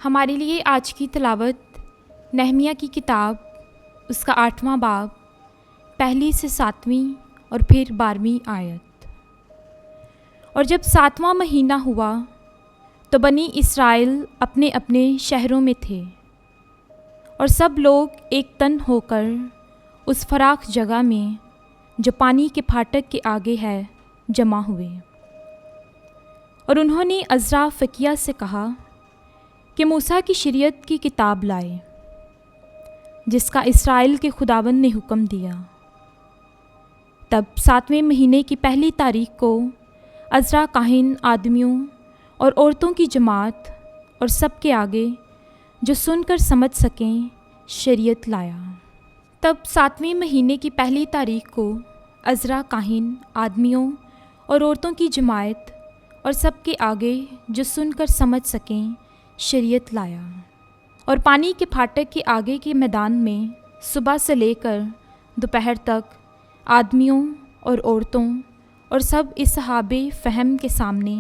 हमारे लिए आज की तिलावत नहमिया की किताब, उसका 8वां बाब, पहली से 7वीं और फिर 12वीं आयत। और जब 7वां महीना हुआ तो बनी इस्राएल अपने अपने शहरों में थे, और सब लोग एक तन होकर उस फराख जगह में जो पानी के फाटक के आगे है जमा हुए। और उन्होंने अज़रा फ़कीह से कहा कि मूसा की शरीयत की किताब लाए, जिसका इस्राएल के खुदावंद ने हुक्म दिया। तब 7वें महीने की पहली तारीख को अज़रा काहिन आदमियों और औरतों की जमात और सब के आगे जो सुनकर समझ सकें शरीयत लाया। तब 7वें महीने की पहली तारीख को अज़रा काहिन आदमियों और औरतों की जमात और सब के आगे जो सुनकर समझ सकें शरीयत लाया। और पानी के फाटक के आगे के मैदान में सुबह से लेकर दोपहर तक आदमियों और औरतों और सब इसहाबे फ़हम के सामने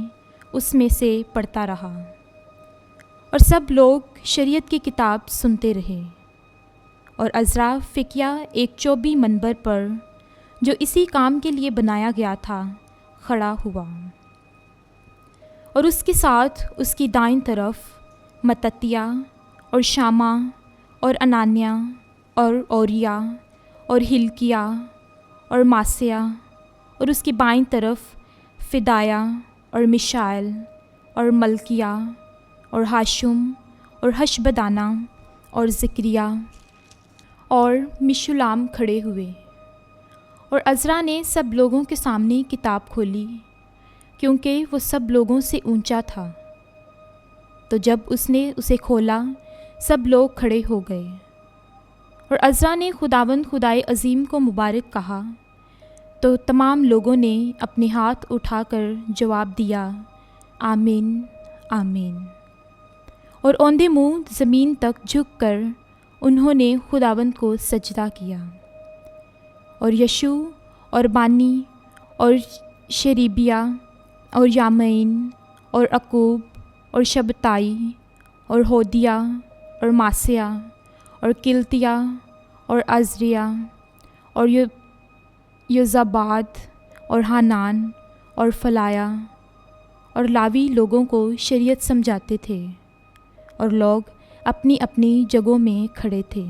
उसमें से पढ़ता रहा। और सब लोग शरीयत की किताब सुनते रहे। और अज़रा फ़कीह एक चौबी मनबर पर, जो इसी काम के लिए बनाया गया था, खड़ा हुआ। और उसके साथ उसकी दाईं तरफ मत्तिया और शामा और अनानिया और ओरिया और हिल्किया और मासिया, और उसकी बाईं तरफ फ़िदाया और मिशाएल और मल्किया और हाशुम और हशबदाना और ज़िक्रिया और मिशुलाम खड़े हुए। और अज़रा ने सब लोगों के सामने किताब खोली, क्योंकि वो सब लोगों से ऊंचा था। तो जब उसने उसे खोला, सब लोग खड़े हो गए। और अज़रा ने खुदावंद खुदाए अज़ीम को मुबारक कहा, तो तमाम लोगों ने अपने हाथ उठाकर जवाब दिया, आमीन आमीन। और औंधे मुँह ज़मीन तक झुककर उन्होंने खुदावंद को सजदा किया। और यशू और बानी और शरीबिया और यामीन और अकूब और शबताई और होदिया और मासिया और किल्तिया और अज़रिया और योज़ाबाद और हानान और फलाया और लावी लोगों को शरीयत समझाते थे। और लोग अपनी अपनी जगहों में खड़े थे।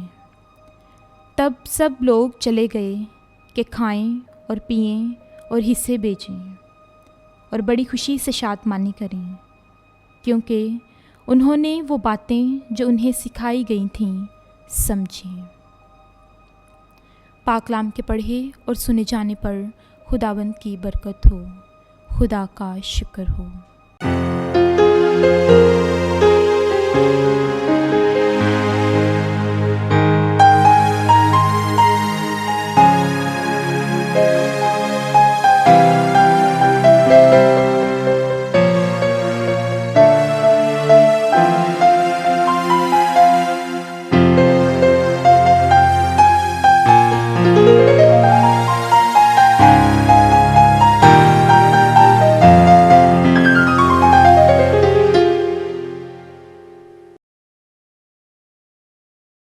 तब सब लोग चले गए कि खाएं और पिएं और हिस्से बेचें और बड़ी खुशी से शादमानी करें, क्योंकि उन्होंने वो बातें जो उन्हें सिखाई गई थीं समझी। पाकलाम के पढ़े और सुने जाने पर खुदावंद की बरकत हो। खुदा का शुक्र हो।